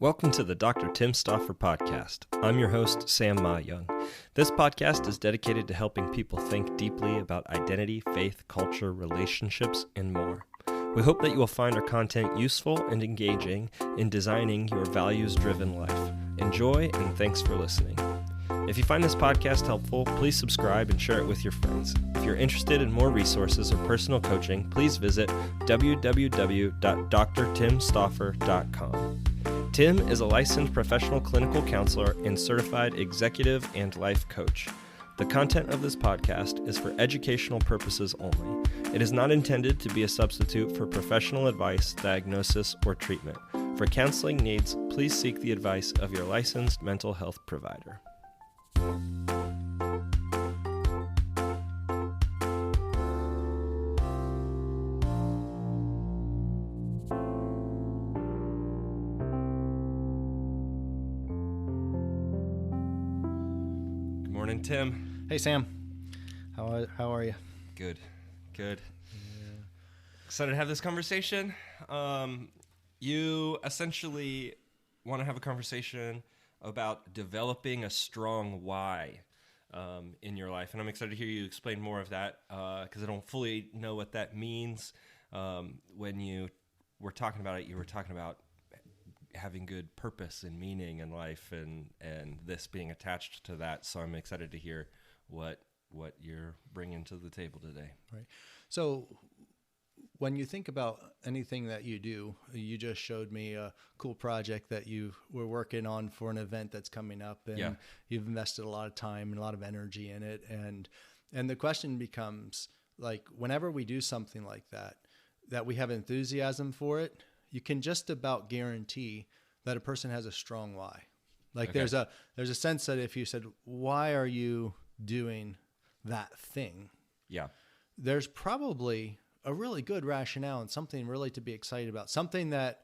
Welcome to the Dr. Tim Stauffer podcast. I'm your host, Sam Meyung. This podcast is dedicated to helping people think deeply about identity, faith, culture, relationships, and more. We hope that you will find our content useful and engaging in designing your values-driven life. Enjoy, and thanks for listening. If you find this podcast helpful, please subscribe and share it with your friends. If you're interested in more resources or personal coaching, please visit www.drtimstauffer.com. Tim is a licensed professional clinical counselor and certified executive and life coach. The content of this podcast is for educational purposes only. It is not intended to be a substitute for professional advice, diagnosis, or treatment. For counseling needs, please seek the advice of your licensed mental health provider. Good morning, Tim. Hey, Sam. How are you? Good. Yeah. Excited to have this conversation. You essentially want to have a conversation about developing a strong why in your life. And I'm excited to hear you explain more of that because I don't fully know what that means. When you were talking about it, you were talking about having good purpose and meaning in life and this being attached to that. So I'm excited to hear what you're bringing to the table today. Right. So when you think about anything that you do, you just showed me a cool project that you were working on for an event that's coming up, and you've invested a lot of time and a lot of energy in it. And the question becomes, like, whenever we do something like that we have enthusiasm for it, you can just about guarantee that a person has a strong why. Like there's a sense that if you said, why are you doing that thing? Yeah. There's probably a really good rationale and something really to be excited about, something that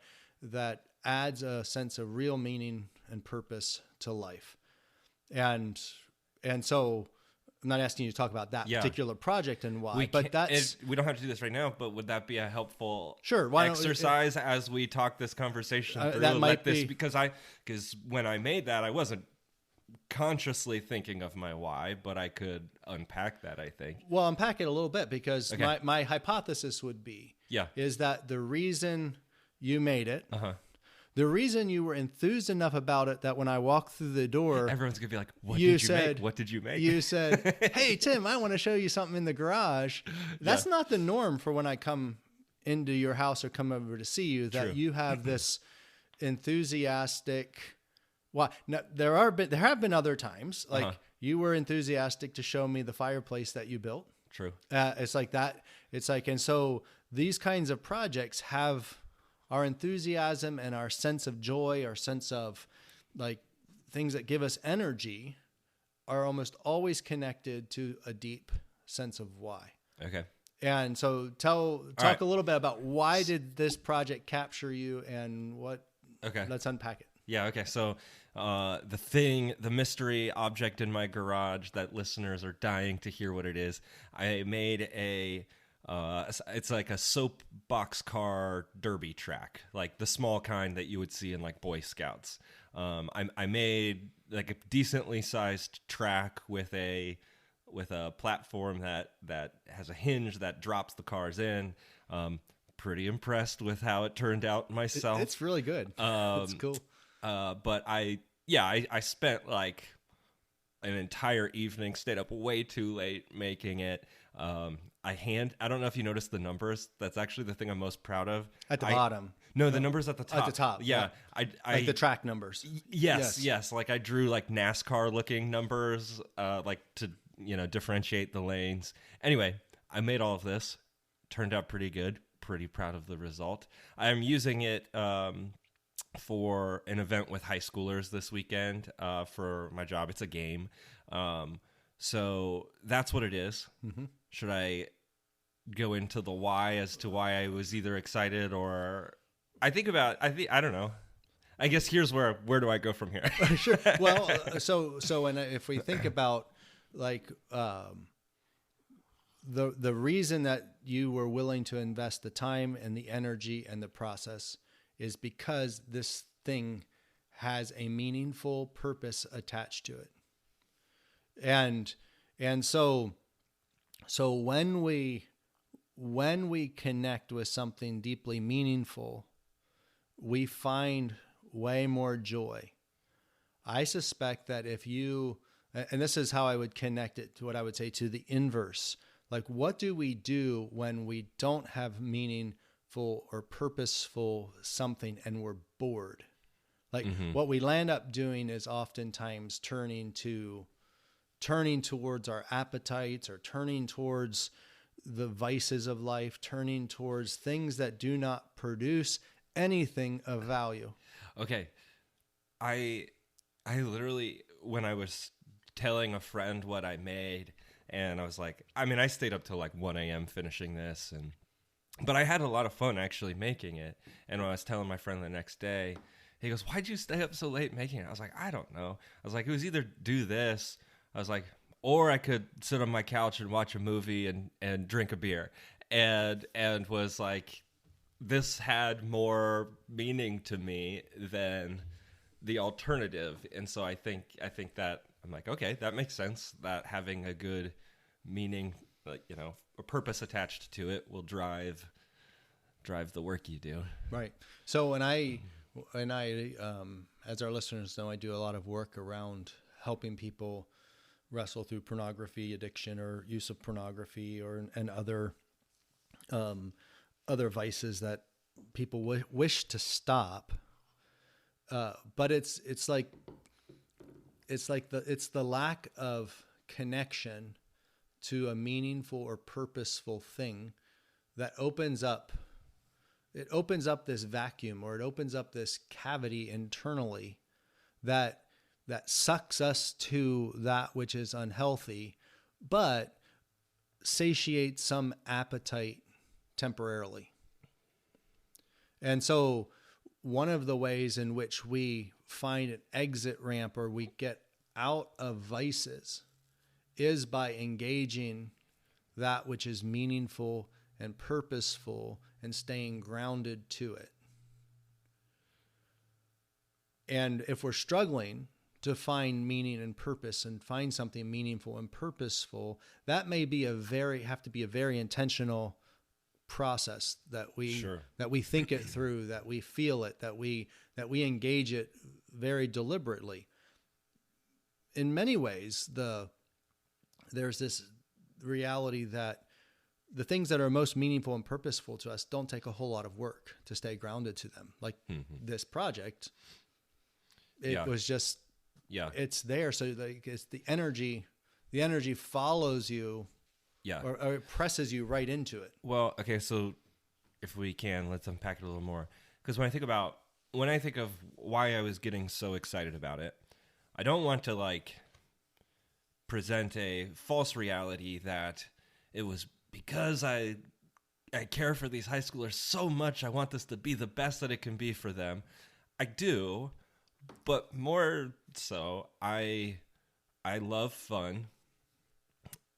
adds a sense of real meaning and purpose to life. And so I'm not asking you to talk about that particular project and why, but we don't have to do this right now, but would that be a helpful exercise as we talk this conversation through? That might be. Because when I made that, I wasn't consciously thinking of my why, but I could unpack that, I think. Well, unpack it a little bit because my hypothesis would be is that the reason you made it, the reason you were enthused enough about it that when I walked through the door, everyone's gonna be like, What did you make? You said, hey, Tim, I want to show you something in the garage. That's not the norm for when I come into your house or come over to see you, that you have this enthusiastic. Well, now, there have been other times, like you were enthusiastic to show me the fireplace that you built. True. It's like that. It's like, and so these kinds of projects have our enthusiasm and our sense of joy, our sense of like things that give us energy are almost always connected to a deep sense of why. Okay. And so talk a little bit about why did this project capture you and what, let's unpack it. Yeah. Okay. So, the mystery object in my garage that listeners are dying to hear what it is. I made it's like a soapbox car derby track, like the small kind that you would see in like Boy Scouts. I made like a decently sized track with a platform that has a hinge that drops the cars in. Pretty impressed with how it turned out myself. It's really good. It's cool. But I spent like an entire evening, stayed up way too late making it. I don't know if you noticed the numbers. That's actually the thing I'm most proud of. At the bottom. No, the numbers at the top. At the top. Yeah. Like the track numbers. Yes. Like I drew like NASCAR looking numbers, like to, differentiate the lanes. Anyway, I made all of this. Turned out pretty good. Pretty proud of the result. I'm using it, for an event with high schoolers this weekend, for my job. It's a game. So that's what it is. Mm-hmm. Should I go into the why as to why I was either excited or I don't know. I guess here's where do I go from here? Sure. Well, so if we think about like, the reason that you were willing to invest the time and the energy and the process is because this thing has a meaningful purpose attached to it. And so when we connect with something deeply meaningful, we find way more joy. I suspect that if you, and this is how I would connect it to what I would say to the inverse, like what do we do when we don't have meaningful or purposeful something and we're bored? Like what we land up doing is oftentimes turning towards our appetites, or turning towards the vices of life, turning towards things that do not produce anything of value. Okay. I literally, when I was telling a friend what I made, and I was like, I mean, I stayed up till like 1 a.m. finishing this, but I had a lot of fun actually making it. And when I was telling my friend the next day, he goes, "Why'd you stay up so late making it?" I was like, "I don't know." I was like, it was either do this, I was like, or I could sit on my couch and watch a movie and drink a beer. And was like, this had more meaning to me than the alternative. And so I think that I'm like, okay, that makes sense, that having a good meaning, like, you know, a purpose attached to it will drive the work you do. Right. So when I as our listeners know, I do a lot of work around helping people wrestle through pornography addiction or use of pornography and other vices that people wish to stop. But it's the lack of connection to a meaningful or purposeful thing that opens up this vacuum, or it opens up this cavity internally that sucks us to that which is unhealthy, but satiates some appetite temporarily. And so one of the ways in which we find an exit ramp, or we get out of vices, is by engaging that which is meaningful and purposeful and staying grounded to it. And if we're struggling to find meaning and purpose and find something meaningful and purposeful, that may be have to be a very intentional process that we think it through, that we feel it, that we engage it very deliberately. In many ways, there's this reality that the things that are most meaningful and purposeful to us don't take a whole lot of work to stay grounded to them. Like this project, it was just, it's there. So like it's the energy follows you, or it presses you right into it. Well, okay. So if we can, let's unpack it a little more. Because when I think of why I was getting so excited about it, I don't want to like present a false reality that it was because I care for these high schoolers so much. I want this to be the best that it can be for them. I do, but more so, I love fun.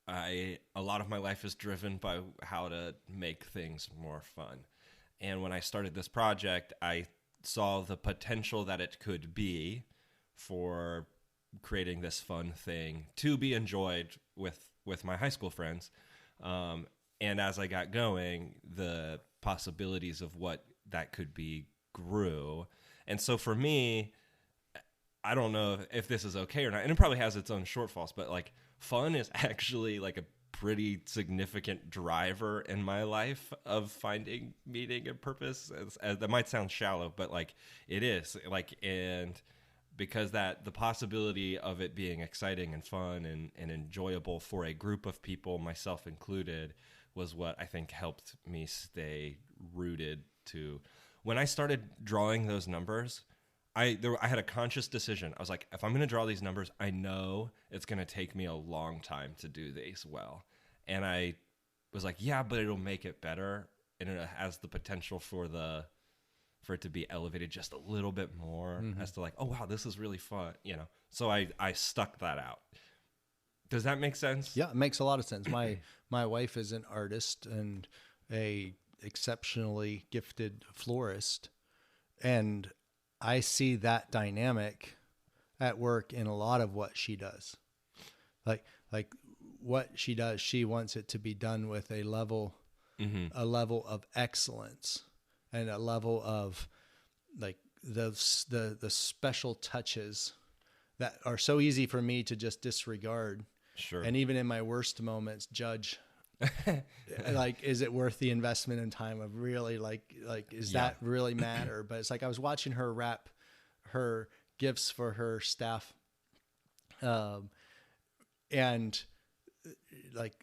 A lot of my life is driven by how to make things more fun. And when I started this project, I saw the potential that it could be for creating this fun thing to be enjoyed with my high school friends. And as I got going, the possibilities of what that could be grew. And so for me, I don't know if this is okay or not, and it probably has its own shortfalls, but like fun is actually like a pretty significant driver in my life of finding meaning and purpose. That might sound shallow, but like it is, like, and because that the possibility of it being exciting and fun and enjoyable for a group of people, myself included, was what I think helped me stay rooted to. When I started drawing those numbers, I had a conscious decision. I was like, if I'm going to draw these numbers, I know it's going to take me a long time to do these well. And I was like, yeah, but it'll make it better, and it has the potential for it to be elevated just a little bit more, as to like, oh wow, this is really fun, you know. So I stuck that out. Does that make sense? Yeah, it makes a lot of sense. My wife is an artist and a exceptionally gifted florist, and I see that dynamic at work in a lot of what she does. Like what she does, she wants it to be done with a level of excellence and a level of like the special touches that are so easy for me to just disregard. Sure. And even in my worst moments, judge, like, is it worth the investment in time of really is that really matter? But it's like, I was watching her wrap her gifts for her staff. And like,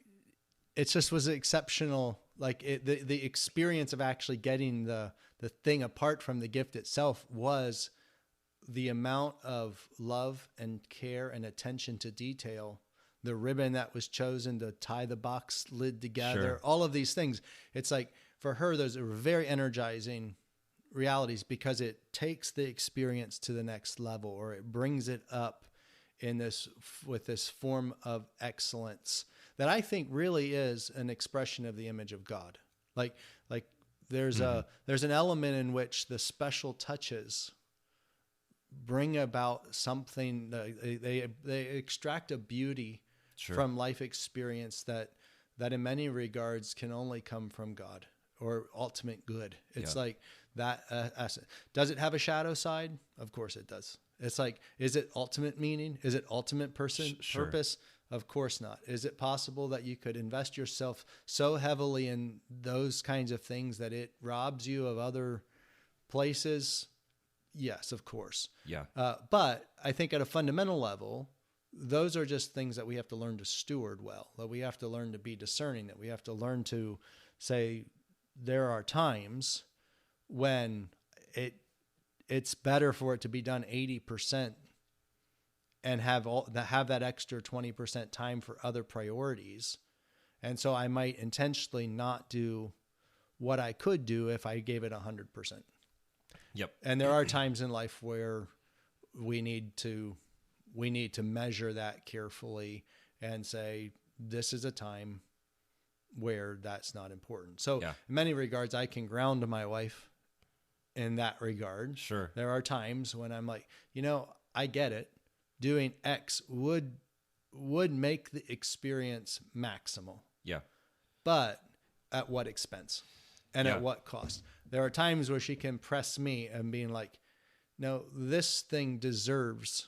it just was exceptional. Like the experience of actually getting the thing apart from the gift itself was the amount of love and care and attention to detail, the ribbon that was chosen to tie the box lid together, all of these things. It's like, for her, those are very energizing realities because it takes the experience to the next level, or it brings it up in this, with this form of excellence that I think really is an expression of the image of God. Like there's an element in which the special touches bring about something. They extract a beauty from life experience that in many regards can only come from God or ultimate good. It's like that. Does it have a shadow side? Of course it does. It's like, is it ultimate meaning? Is it ultimate purpose? Of course not. Is it possible that you could invest yourself so heavily in those kinds of things that it robs you of other places? Yes, of course. Yeah. But I think at a fundamental level, those are just things that we have to learn to steward well, that we have to learn to be discerning, that we have to learn to say there are times when it's better for it to be done 80% and have that extra 20% time for other priorities. And so I might intentionally not do what I could do if I gave it 100%. Yep. And there are times in life where we need to measure that carefully and say, this is a time where that's not important. So in many regards, I can ground my wife in that regard. Sure. There are times when I'm like, I get it. Doing X would make the experience maximal. Yeah. But at what expense? And at what cost? There are times where she can press me and being like, no, this thing deserves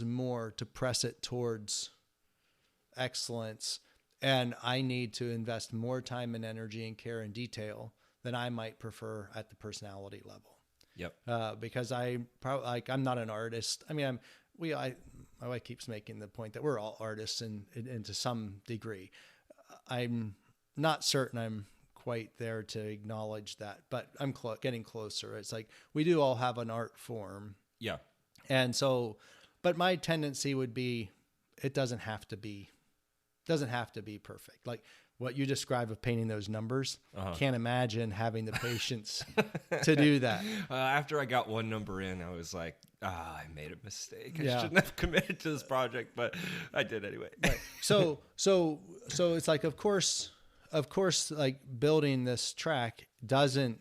more to press it towards excellence. And I need to invest more time and energy and care and detail than I might prefer at the personality level. Yep. Because I'm not an artist. I mean, my wife keeps making the point that we're all artists and to some degree. I'm not certain I'm quite there to acknowledge that, but I'm getting closer. It's like we do all have an art form. Yeah. And so, but my tendency would be, it doesn't have to be perfect. Like what you describe of painting those numbers, can't imagine having the patience to do that. After I got one number in, I was like, I made a mistake. I shouldn't have committed to this project, but I did anyway. Right. So it's like, of course, like building this track doesn't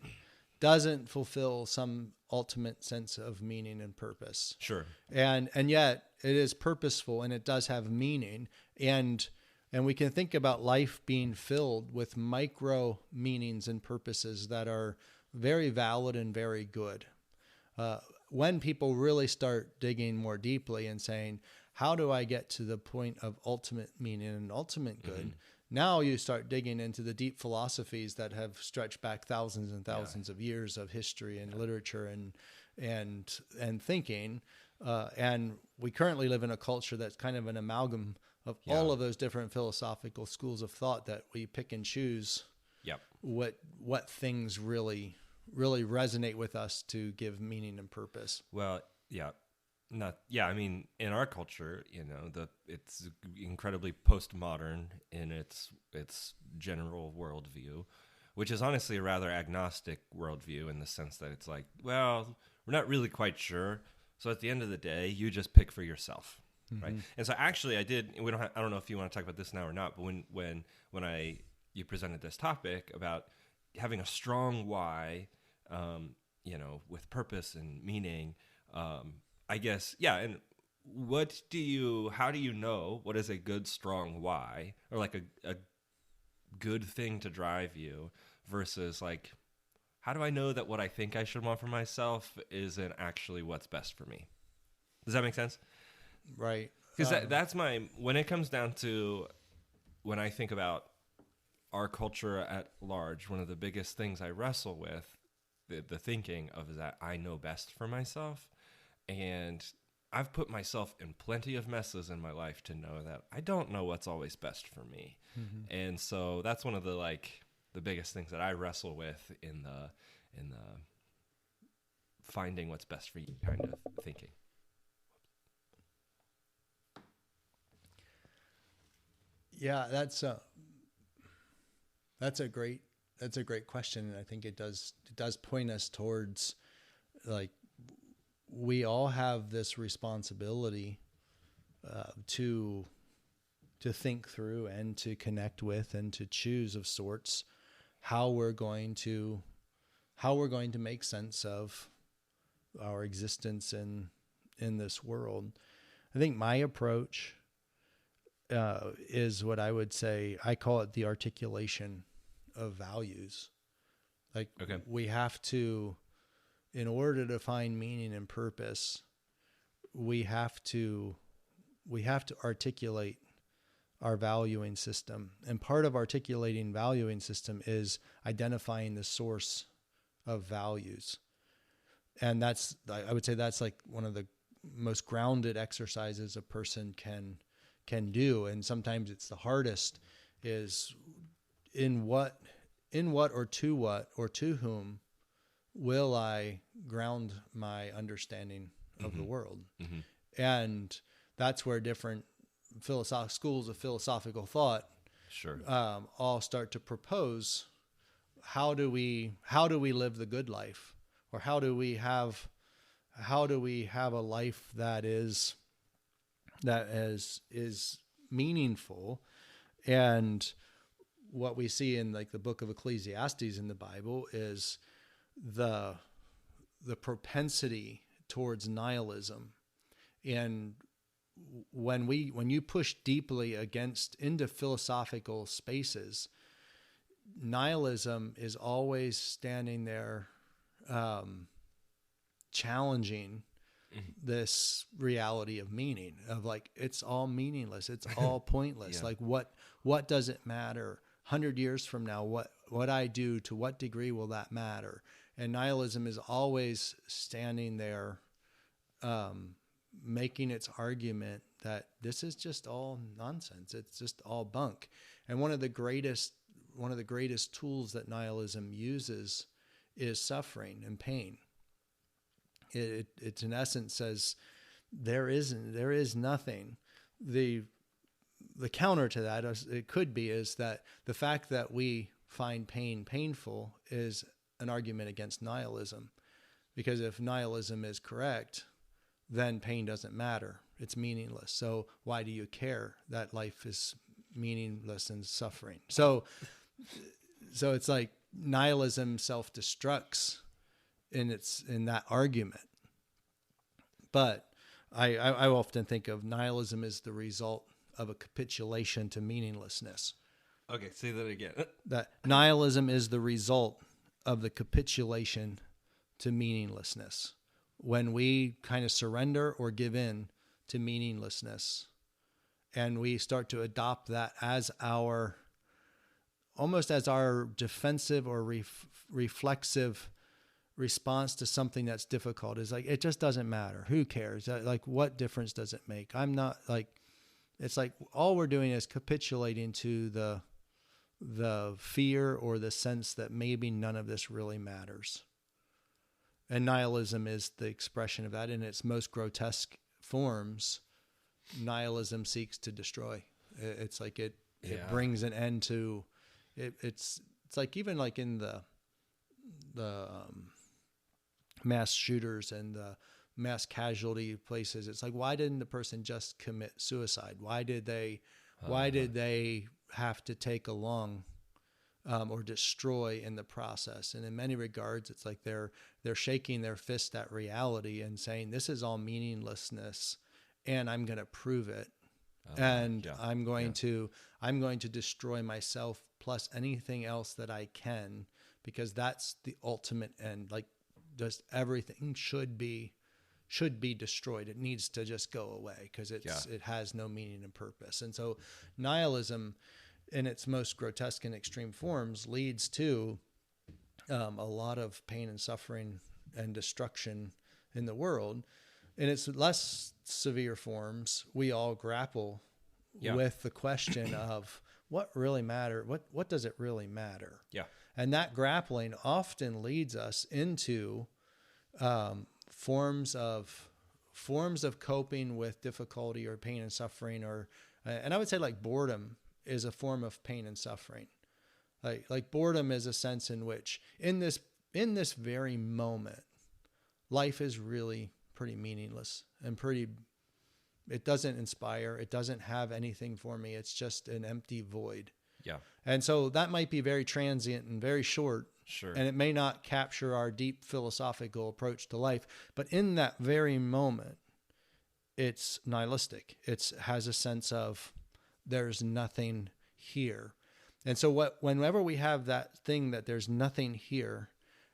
fulfill some ultimate sense of meaning and purpose. Sure. And yet it is purposeful and it does have meaning. And we can think about life being filled with micro meanings and purposes that are very valid and very good. When people really start digging more deeply and saying, how do I get to the point of ultimate meaning and ultimate good? Mm-hmm. Now you start digging into the deep philosophies that have stretched back thousands and thousands of years of history and literature and thinking. And we currently live in a culture that's kind of an amalgam of all of those different philosophical schools of thought that we pick and choose what things really resonate with us to give meaning and purpose. Well, I mean, in our culture, it's incredibly postmodern in its general worldview, which is honestly a rather agnostic worldview in the sense that it's like, well, we're not really quite sure. So at the end of the day, you just pick for yourself. Mm-hmm. Right. And so actually I don't know if you want to talk about this now or not, but when you presented this topic about having a strong why, with purpose and meaning. I guess, yeah. And how do you know what is a good, strong why, or like a good thing to drive you versus like, how do I know that what I think I should want for myself isn't actually what's best for me? Does that make sense? Right. Because when it comes down to, when I think about our culture at large, one of the biggest things I wrestle with, the thinking of, is that I know best for myself. And I've put myself in plenty of messes in my life to know that I don't know what's always best for me. Mm-hmm. And so that's one of the biggest things that I wrestle with in the finding what's best for you kind of thinking. Yeah, that's a great question, and I think it does point us towards, like, we all have this responsibility to think through and to connect with and to choose of sorts how we're going to make sense of our existence in this world. I think my approach is what I would say, I call it the articulation of values. Like, okay, we have to, in order to find meaning and purpose, we have to articulate our valuing system. And part of articulating valuing system is identifying the source of values. And I would say that's like one of the most grounded exercises a person can do. And sometimes it's the hardest, is in what or to whom will I ground my understanding of the world? Mm-hmm. And that's where different schools of philosophical thought all start to propose, how do we live the good life, or how do we have a life that is meaningful. And what we see in like the book of Ecclesiastes in the Bible is the propensity towards nihilism. And when you push deeply into philosophical spaces, nihilism is always standing there, challenging this reality of meaning, of like, it's all meaningless, it's all pointless. Yeah. Like, what does it matter 100 years from now? What I do, to what degree will that matter? And nihilism is always standing there, making its argument that this is just all nonsense. It's just all bunk. And one of the greatest tools that nihilism uses is suffering and pain. It in essence says there is nothing. The counter to that, it could be, is that the fact that we find pain painful is an argument against nihilism, because if nihilism is correct, then pain doesn't matter. It's meaningless. So why do you care that life is meaningless and suffering? So it's like nihilism self-destructs in that argument. But I often think of nihilism as the result of a capitulation to meaninglessness. Okay, say that again. That nihilism is the result of the capitulation to meaninglessness. When we kind of surrender or give in to meaninglessness, and we start to adopt that as almost as our defensive or reflexive response to something that's difficult, is like, it just doesn't matter. Who cares? Like, what difference does it make? I'm not like, it's like all we're doing is capitulating to the fear or the sense that maybe none of this really matters. And nihilism is the expression of that in its most grotesque forms. Nihilism seeks to destroy. It's like it brings an end to it. It's like, even like in the mass shooters and the mass casualty places, it's like, why didn't the person just commit suicide? Why did they have to take along or destroy in the process. And in many regards, it's like they're shaking their fist at reality and saying, this is all meaninglessness, and I'm going to prove it. I'm going to destroy myself plus anything else that I can, because that's the ultimate end. Like, just everything should be destroyed. It needs to just go away because it has no meaning and purpose. And so nihilism in its most grotesque and extreme forms leads to a lot of pain and suffering and destruction in the world. In its less severe forms, we all grapple with the question of what really matter. What does it really matter? Yeah. And that grappling often leads us into forms of coping with difficulty or pain and suffering, and I would say like boredom is a form of pain and suffering. Like boredom is a sense in which in this very moment, life is really pretty meaningless and it doesn't inspire. It doesn't have anything for me. It's just an empty void. Yeah. And so that might be very transient and very short. Sure. And it may not capture our deep philosophical approach to life, but in that very moment, it's nihilistic. It has a sense of there's nothing here. And so whenever we have that thing that there's nothing here,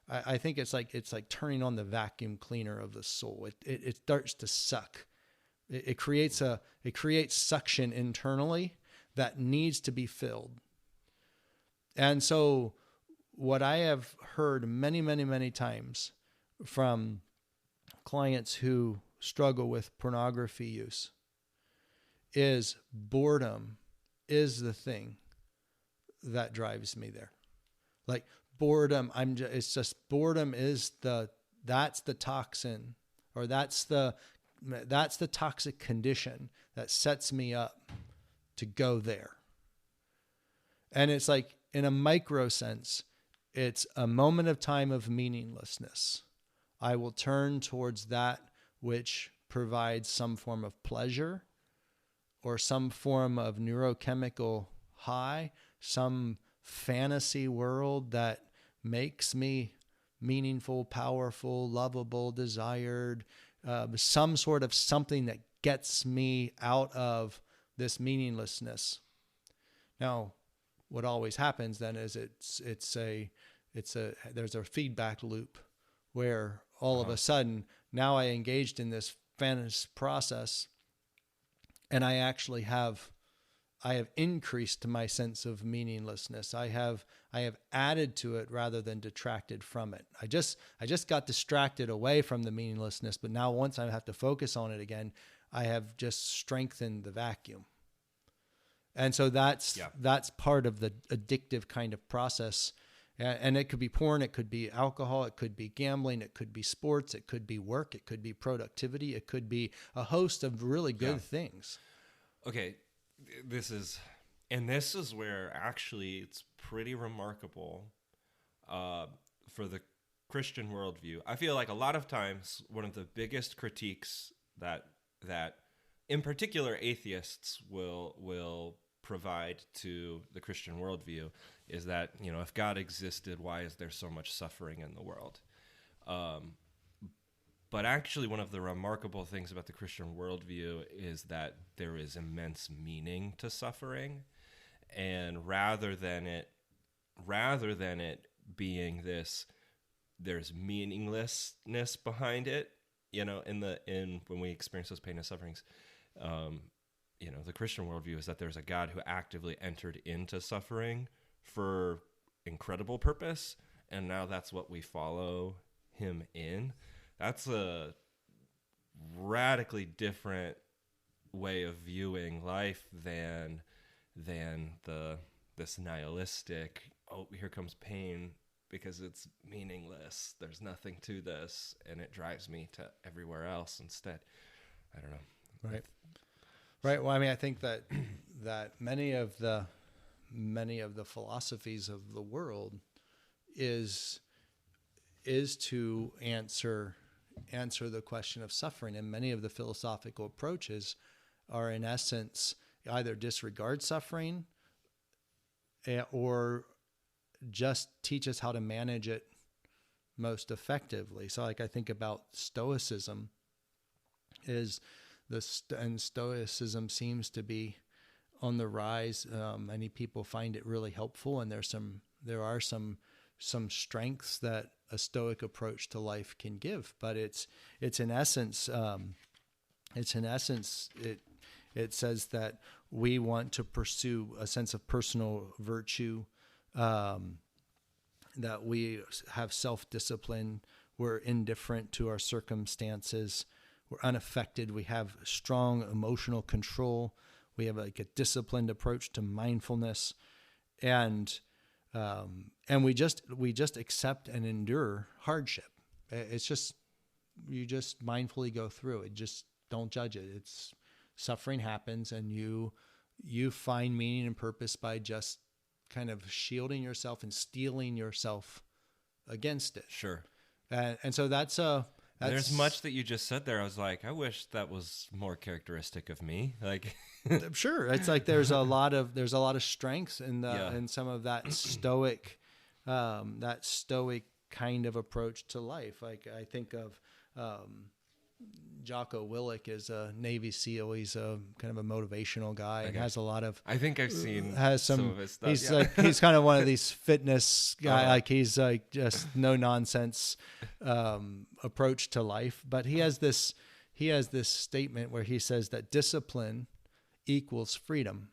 I think it's like turning on the vacuum cleaner of the soul. It starts to suck. It creates suction internally that needs to be filled. And so what I have heard many, many, many times from clients who struggle with pornography use is boredom is the thing that drives me there. Like boredom, boredom is that's the toxin, or that's the toxic condition that sets me up to go there. And it's like, in a micro sense, it's a moment of time of meaninglessness. I will turn towards that which provides some form of pleasure or some form of neurochemical high, some fantasy world that makes me meaningful, powerful, lovable, desired, some sort of something that gets me out of this meaninglessness. Now, what always happens then is there's a feedback loop where all of a sudden now I engaged in this fantasy process, and I have increased my sense of meaninglessness. I have added to it rather than detracted from it. I just got distracted away from the meaninglessness, but now once I have to focus on it again, I have just strengthened the vacuum. And so that's part of the addictive kind of process. And it could be porn, it could be alcohol, it could be gambling, it could be sports, it could be work, it could be productivity, it could be a host of really good things. Okay, this is where actually it's pretty remarkable for the Christian worldview. I feel like a lot of times one of the biggest critiques that in particular atheists will provide to the Christian worldview is that, if God existed, why is there so much suffering in the world? But actually, one of the remarkable things about the Christian worldview is that there is immense meaning to suffering, and rather than it being this, there's meaninglessness behind it. In when we experience those pain and sufferings, the Christian worldview is that there's a God who actively entered into suffering for incredible purpose, and now that's what we follow him in. That's a radically different way of viewing life than this nihilistic, oh, here comes pain because it's meaningless. There's nothing to this, and it drives me to everywhere else instead. I don't know. Right. Well, I mean, I think that many of the philosophies of the world is to answer the question of suffering, and many of the philosophical approaches are in essence either disregard suffering or just teach us how to manage it most effectively. So like I think about Stoicism and Stoicism seems to be on the rise. Many people find it really helpful, and there are some strengths that a Stoic approach to life can give. But it's in essence it says that we want to pursue a sense of personal virtue, that we have self-discipline, we're indifferent to our circumstances, we're unaffected, we have strong emotional control, we have like a disciplined approach to mindfulness, and we just accept and endure hardship. It's just, you just mindfully go through it. Just don't judge it. It's suffering happens, and you find meaning and purpose by just kind of shielding yourself and steeling yourself against it. Sure. And so that's there's much that you just said there. I was like, I wish that was more characteristic of me. Like, sure. It's like there's a lot of strengths in some of that stoic kind of approach to life. Like I think of Jocko Willink is a Navy SEAL. He's a kind of a motivational guy and has a lot of. I think I've seen some of his stuff. He's he's kind of one of these fitness guy. Like he's like just no nonsense approach to life. But he has this statement where he says that discipline equals freedom.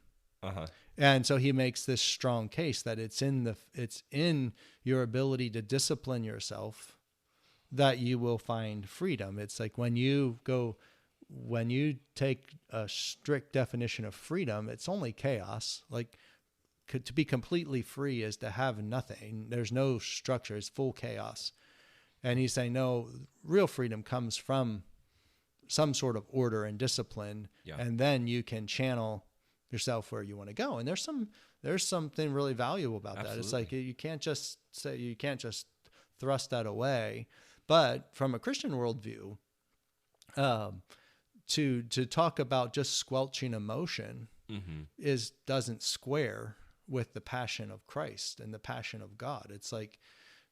And so he makes this strong case that it's in your ability to discipline yourself that you will find freedom. It's like when you take a strict definition of freedom, it's only chaos. Like to be completely free is to have nothing. There's no structure. It's full chaos. And he's saying, no, real freedom comes from some sort of order and discipline. Yeah. And then you can channel yourself where you want to go. And there's something really valuable about that. It's like, you can't just thrust that away. But from a Christian worldview, to talk about just squelching emotion doesn't square with the passion of Christ and the passion of God. It's like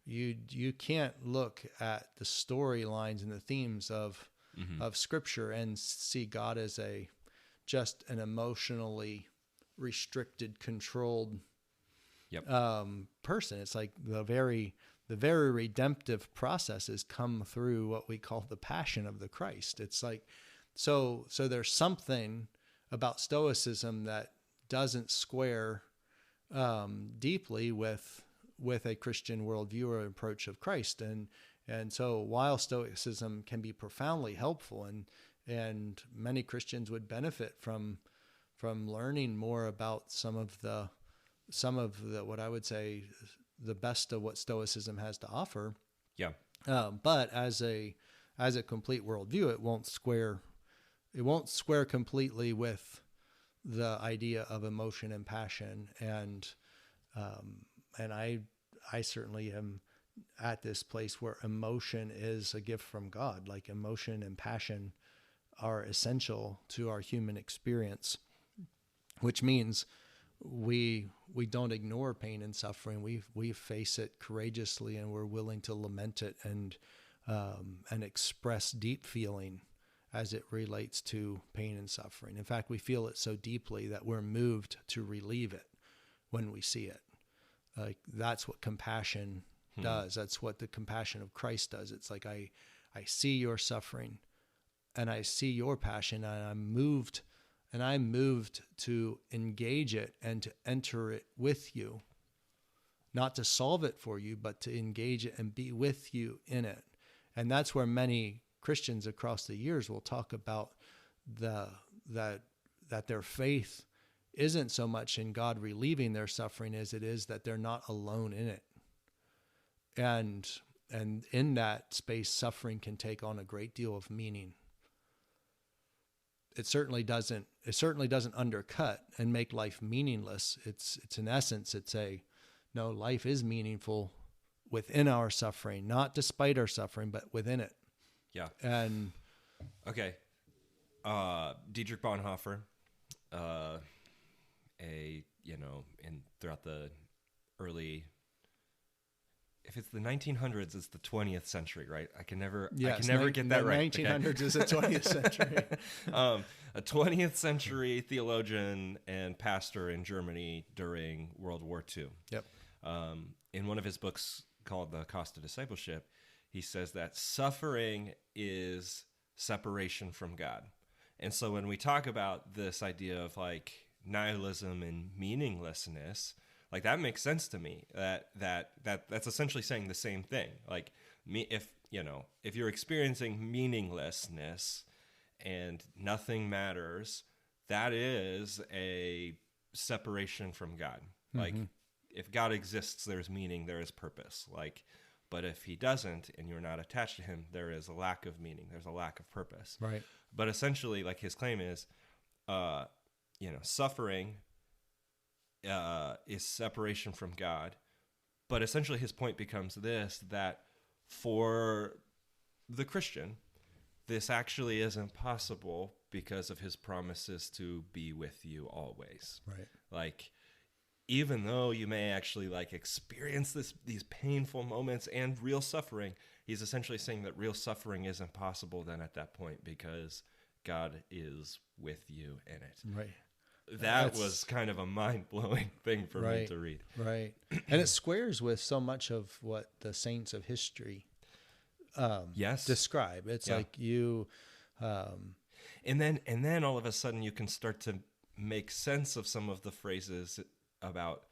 you can't look at the storylines and the themes of Scripture and see God as just an emotionally restricted, controlled person. It's like the very redemptive processes come through what we call the passion of the Christ. It's like, so there's something about Stoicism that doesn't square deeply with a Christian worldview or approach of Christ. And so while Stoicism can be profoundly helpful and many Christians would benefit from learning more about some of the what I would say the best of what Stoicism has to offer. Yeah. But as a complete worldview, it won't square completely with the idea of emotion and passion. And I certainly am at this place where emotion is a gift from God. Like emotion and passion are essential to our human experience, which means we don't ignore pain and suffering. We face it courageously, and we're willing to lament it and express deep feeling as it relates to pain and suffering. In fact, we feel it so deeply that we're moved to relieve it when we see it. Like that's what compassion does. That's what the compassion of Christ does. It's like I see your suffering and I see your passion, and I'm moved to engage it and to enter it with you, not to solve it for you, but to engage it and be with you in it. And that's where many Christians across the years will talk about that their faith isn't so much in God relieving their suffering as it is that they're not alone in it. And in that space, suffering can take on a great deal of meaning. It certainly doesn't undercut and make life meaningless. It's in essence, no, life is meaningful within our suffering, not despite our suffering, but within it. Yeah. And okay. Dietrich Bonhoeffer, throughout the early if it's the 1900s, it's the 20th century, right? I can never Yes, get that right. 1900s is the 20th century. A 20th century theologian and pastor in Germany during World War II. Yep. In one of his books called The Cost of Discipleship, he says that suffering is separation from God. And so when we talk about this idea of like nihilism and meaninglessness, like that makes sense to me. That's essentially saying the same thing. Like if you're experiencing meaninglessness and nothing matters, that is a separation from God. Mm-hmm. Like if God exists, there's meaning, there is purpose. Like, but if he doesn't and you're not attached to him, there is a lack of meaning. There's a lack of purpose. Right. But essentially, like his claim is, suffering is separation from God. But essentially his point becomes this, that for the Christian, this actually isn't possible because of his promises to be with you always. Right. Like, even though you may actually like experience these painful moments and real suffering, he's essentially saying that real suffering isn't possible then at that point because God is with you in it. Right. That was kind of a mind-blowing thing for me to read. Right. And it squares with so much of what the saints of history describe. It's like you... And then all of a sudden you can start to make sense of some of the phrases about,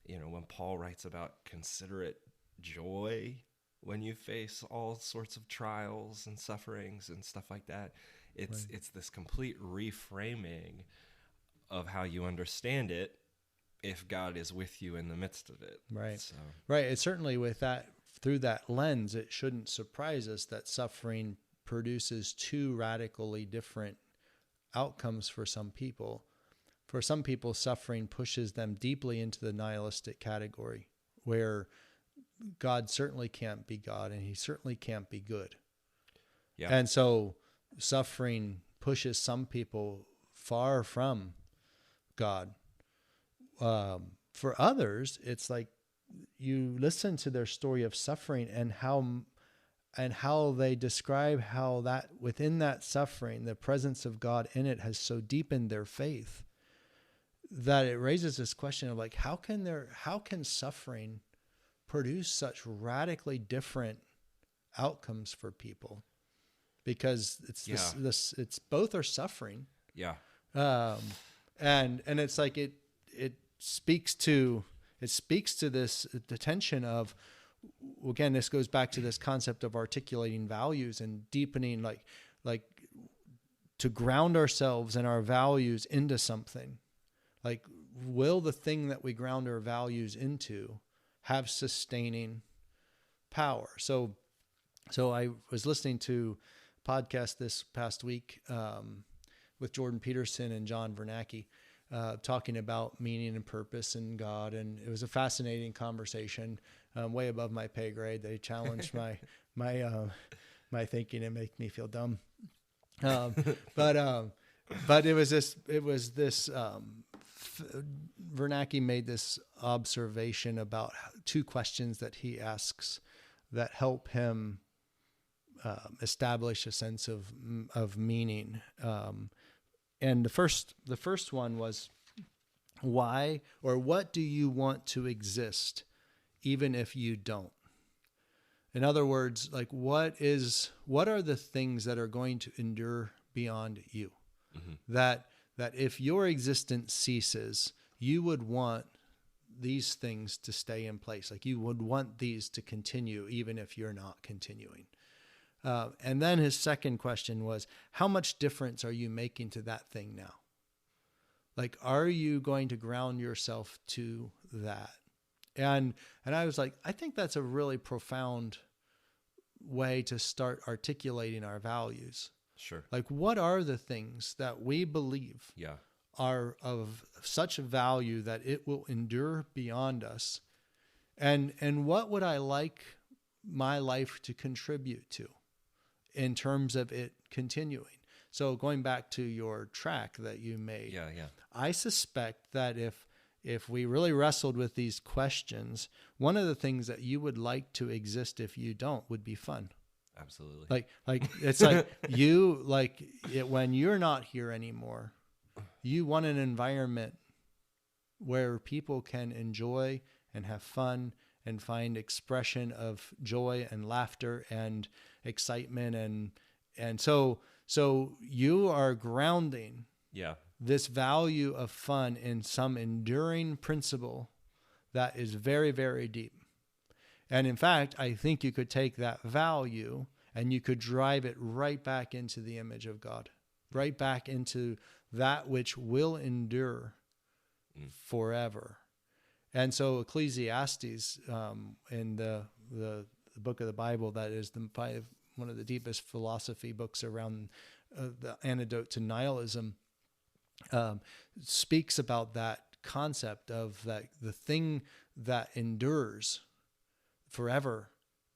when Paul writes about consider it joy when you face all sorts of trials and sufferings and stuff like that. It's this complete reframing of how you understand it if God is with you in the midst of it. Right. So. Right. It's certainly through that lens, it shouldn't surprise us that suffering produces two radically different outcomes for some people. For some people, suffering pushes them deeply into the nihilistic category, where God certainly can't be God and he certainly can't be good. Yeah. And so suffering pushes some people far from God. For others, it's like you listen to their story of suffering and how they describe how that within that suffering, the presence of God in it has so deepened their faith that it raises this question of like, how can suffering produce such radically different outcomes for people? Because it's both are suffering. Yeah. And it's like it speaks to this the tension of, again, this goes back to this concept of articulating values and deepening, like to ground ourselves and our values into something. Like, will the thing that we ground our values into have sustaining power? So I was listening to a podcast this past week with Jordan Peterson and John Bernanke, talking about meaning and purpose and God. And it was a fascinating conversation, way above my pay grade. They challenged my thinking and make me feel dumb. But it was this, Bernanke made this observation about two questions that he asks that help him establish a sense of meaning. And the first one was, why or what do you want to exist even if you don't? In other words, like what are the things that are going to endure beyond you? Mm-hmm. That if your existence ceases, you would want these things to stay in place. Like you would want these to continue even if you're not continuing. And then his second question was, how much difference are you making to that thing now? Like, are you going to ground yourself to that? And I was like, I think that's a really profound way to start articulating our values. Sure. Like, what are the things that we believe are of such a value that it will endure beyond us? And what would I like my life to contribute to in terms of it continuing? So going back to your track that you made, I suspect that if we really wrestled with these questions, one of the things that you would like to exist if you don't would be fun. Absolutely. Like it's like you like it when you're not here anymore. You want an environment where people can enjoy and have fun and find expression of joy and laughter and excitement, and so you are grounding this value of fun in some enduring principle that is very, very deep. And in fact, I think you could take that value and you could drive it right back into the image of God, right back into that which will endure forever. And so Ecclesiastes, in the book of the Bible that is one of the deepest philosophy books around the antidote to nihilism, speaks about that concept of that the thing that endures forever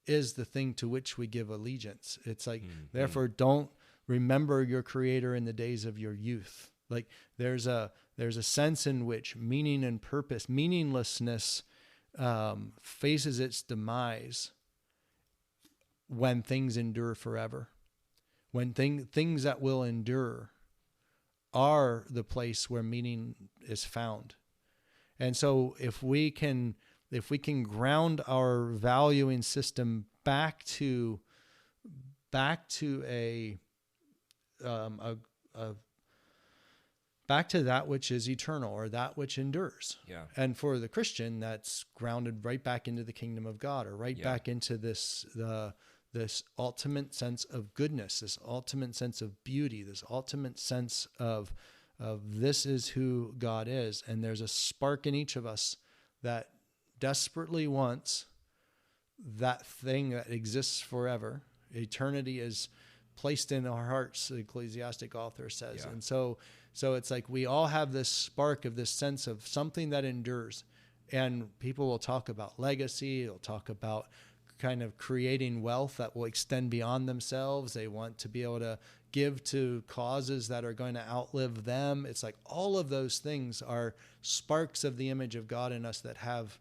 is the thing to which we give allegiance. It's like, therefore, don't remember your Creator in the days of your youth. Like there's a sense in which meaning and purpose, meaninglessness, faces its demise when things endure forever. When things that will endure are the place where meaning is found. And so if we can ground our valuing system back to back to that which is eternal, or that which endures. Yeah. And for the Christian, that's grounded right back into the kingdom of God, or right back into this ultimate sense of goodness, this ultimate sense of beauty, this ultimate sense of this is who God is. And there's a spark in each of us that desperately wants that thing that exists forever. Eternity is placed in our hearts, the Ecclesiastic author says. Yeah. And so it's like we all have this spark of this sense of something that endures. And people will talk about legacy. They'll talk about kind of creating wealth that will extend beyond themselves. They want to be able to give to causes that are going to outlive them. It's like all of those things are sparks of the image of God in us that have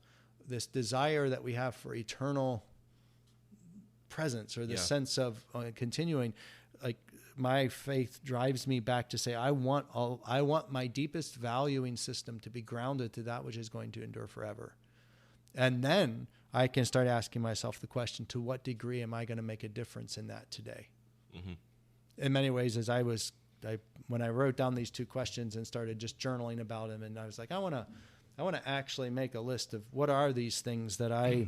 this desire that we have for eternal presence, or the sense of continuing. Like my faith drives me back to say, I want my deepest valuing system to be grounded to that which is going to endure forever. And then I can start asking myself the question, to what degree am I going to make a difference in that today? Mm-hmm. In many ways, when I wrote down these two questions and started just journaling about them, and I was like, I want to actually make a list of what are these things that I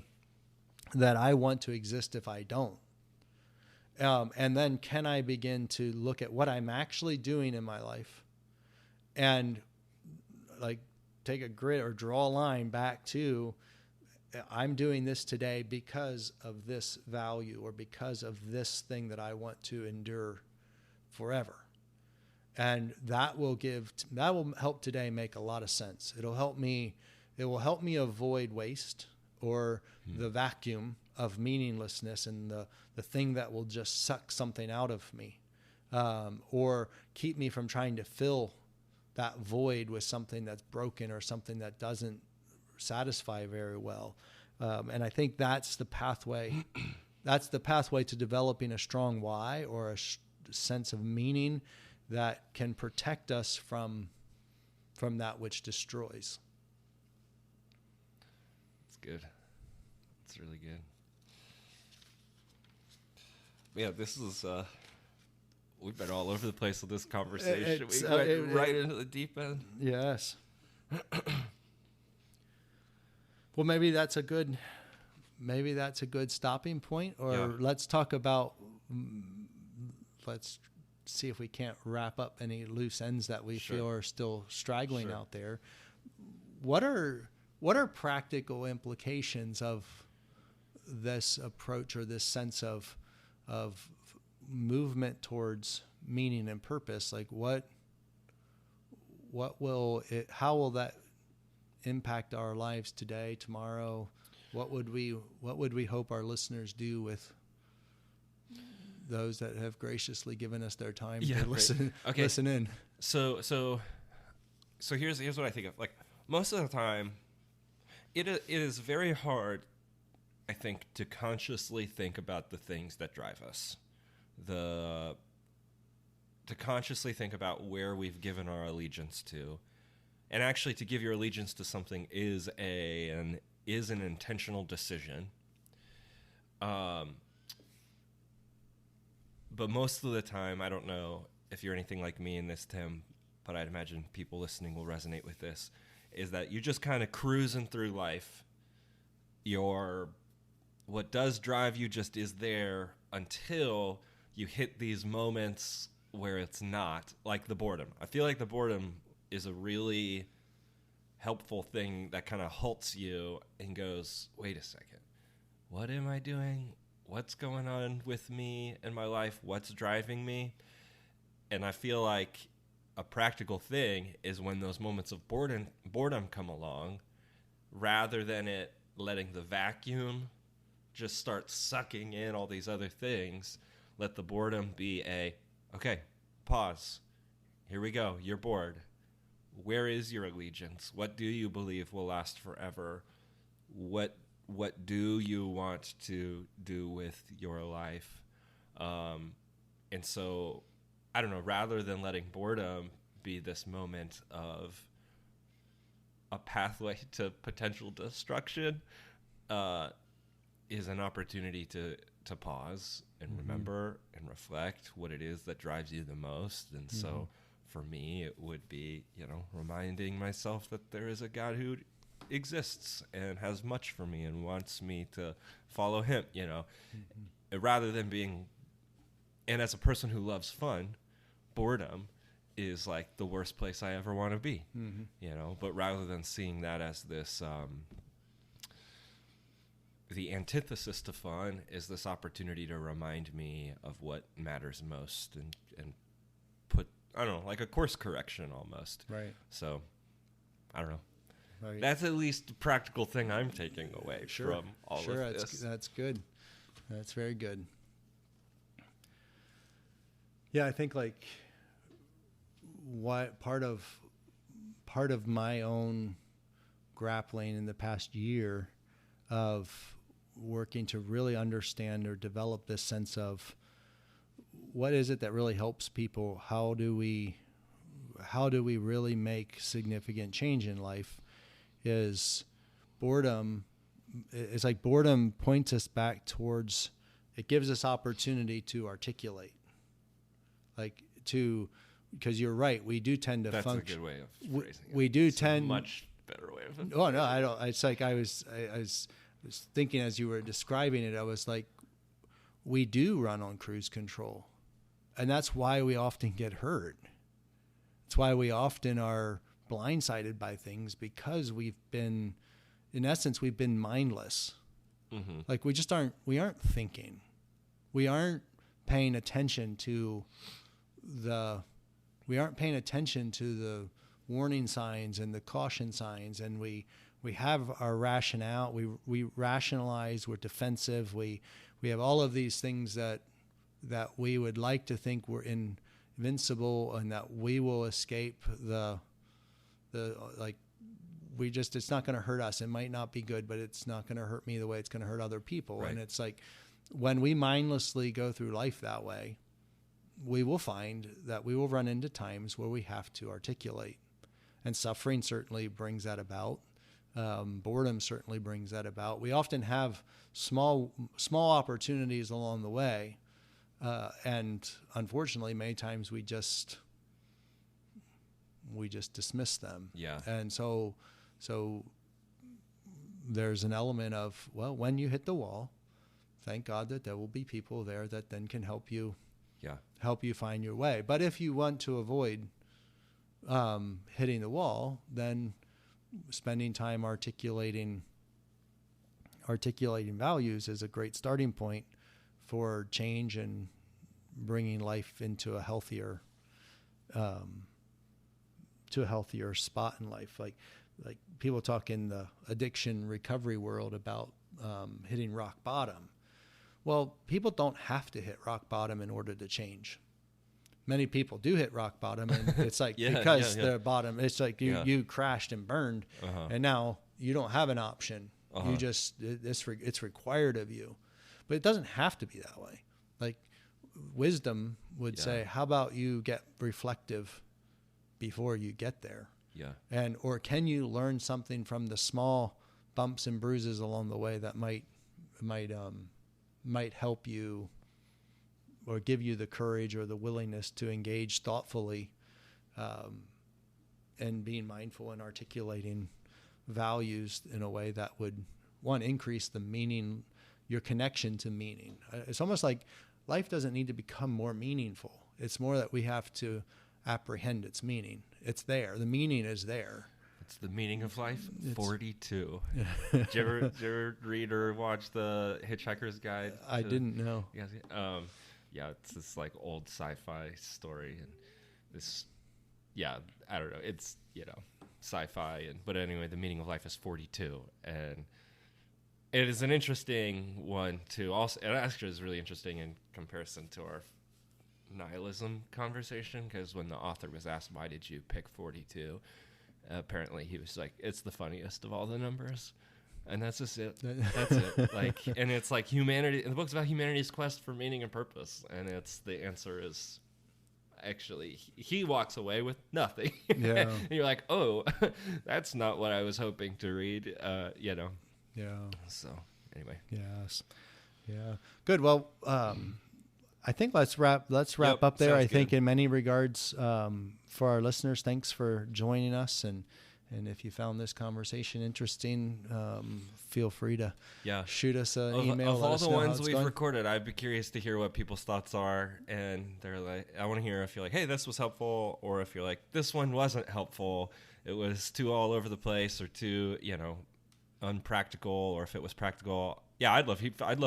want to exist if I don't. And then can I begin to look at what I'm actually doing in my life and like take a grid or draw a line back to, I'm doing this today because of this value, or because of this thing that I want to endure forever. And that will help today make a lot of sense. It will help me avoid waste, or the vacuum of meaninglessness, and the thing that will just suck something out of me, or keep me from trying to fill that void with something that's broken, or something that doesn't satisfy very well. And I think that's the pathway. That's the pathway to developing a strong why, or a sense of meaning that can protect us from that which destroys. That's good. That's really good. Yeah, this is we've been all over the place with this conversation. We went right into the deep end. Yes. Well, maybe that's a good stopping point, or let's talk about, let's see if we can't wrap up any loose ends that we feel are still straggling out there. What are practical implications of this approach, or this sense of movement towards meaning and purpose? Like how will that impact our lives today, tomorrow? What would we hope our listeners do with those that have graciously given us their time to listen in? So here's what I think of. Like, most of the time, it is very hard, I think, to consciously think about the things that drive us. To consciously think about where we've given our allegiance to. And actually, to give your allegiance to something is an intentional decision. But most of the time, I don't know if you're anything like me in this, Tim, but I'd imagine people listening will resonate with this, is that you're just kind of cruising through life. What does drive you just is there until you hit these moments where it's not, like the boredom. I feel like the boredom is a really helpful thing that kind of halts you and goes, wait a second, what am I doing? What's going on with me in my life? What's driving me? And I feel like a practical thing is when those moments of boredom come along, rather than it letting the vacuum just start sucking in all these other things, let the boredom be okay, pause. Here we go. You're bored. Where is your allegiance? What do you believe will last forever? What do you want to do with your life? And so, I don't know, rather than letting boredom be this moment of a pathway to potential destruction, is an opportunity to pause and remember and reflect what it is that drives you the most. And so for me, it would be, reminding myself that there is a God who exists and has much for me and wants me to follow him, rather than being, and as a person who loves fun, boredom is like the worst place I ever want to be, but rather than seeing that as this, the antithesis to fun is this opportunity to remind me of what matters most and put, I don't know, like a course correction almost. Right. So, I don't know. Right. That's at least a practical thing I'm taking away from all of this. Sure, that's good. That's very good. Yeah, I think like what part of my own grappling in the past year of working to really understand or develop this sense of what is it that really helps people? How do we really make significant change in life? Is boredom. It's like boredom points us back towards, it gives us opportunity to articulate, because you're right, we do tend to function. That's a good way of phrasing it. We do tend much better way of it. Oh no, I don't. It's like I was thinking as you were describing it, I was like, we do run on cruise control, and that's why we often get hurt. It's why we often are blindsided by things, because we've been mindless. Mm-hmm. Like we aren't thinking. We aren't paying attention to the warning signs and the caution signs, and we have our rationale. We rationalize. We're defensive. We have all of these things that we would like to think we're invincible and that we will escape it's not going to hurt us. It might not be good, but it's not going to hurt me the way it's going to hurt other people. Right. And it's like when we mindlessly go through life that way, we will find that we will run into times where we have to articulate, and suffering certainly brings that about. Boredom certainly brings that about. We often have small opportunities along the way, and unfortunately, many times we just dismiss them. Yeah. And so there's an element of, well, when you hit the wall, thank God that there will be people there that then can help you. Yeah. Help you find your way. But if you want to avoid hitting the wall, then spending time articulating values is a great starting point for change and bringing life into a healthier spot in life. Like people talk in the addiction recovery world about hitting rock bottom. Well, people don't have to hit rock bottom in order to change. many people do hit rock bottom, and it's like the bottom. It's like you crashed and burned, and now you don't have an option. You just it's required of you, but it doesn't have to be that way. Like wisdom would say, how about you get reflective before you get there? Yeah. Or can you learn something from the small bumps and bruises along the way that might help you or give you the courage or the willingness to engage thoughtfully, and being mindful and articulating values in a way that would, one, increase the meaning, your connection to meaning. It's almost like life doesn't need to become more meaningful. It's more that we have to apprehend its meaning. It's there. The meaning is there. It's the meaning of life. 42. Did you ever read or watch the Hitchhiker's Guide? I didn't know. Yeah, it's this like old sci-fi story, and this, I don't know. It's, sci-fi, but anyway, the meaning of life is 42, and it is an interesting one to also. It actually is really interesting in comparison to our nihilism conversation, because when the author was asked, "Why did you pick 42?" Apparently, he was like, "It's the funniest of all the numbers." And that's just it. That's it. Like, and it's like humanity. The book's about humanity's quest for meaning and purpose, and the answer is actually he walks away with nothing. Yeah. And you're like, oh, that's not what I was hoping to read. Yeah. So anyway. Yes. Yeah. Good. Well, I think let's wrap up there. I think in many regards, for our listeners, thanks for joining us, and if you found this conversation interesting, feel free to shoot us an email. Of all the ones we've recorded, I'd be curious to hear what people's thoughts are. And they're like, I want to hear if you're like, hey, this was helpful, or if you're like, this one wasn't helpful. It was too all over the place, or too, unpractical, or if it was practical. Yeah, I'd love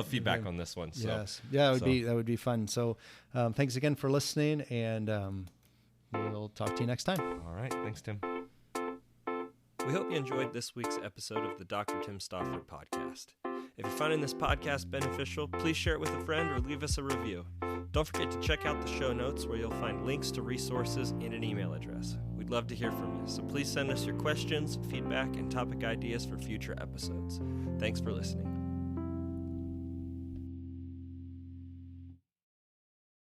feedback on this one. So. Yes, that would be fun. So, thanks again for listening, and we'll talk to you next time. All right, thanks, Tim. We hope you enjoyed this week's episode of the Dr. Tim Stofford podcast. If you're finding this podcast beneficial, please share it with a friend or leave us a review. Don't forget to check out the show notes, where you'll find links to resources and an email address. We'd love to hear from you, so please send us your questions, feedback, and topic ideas for future episodes. Thanks for listening.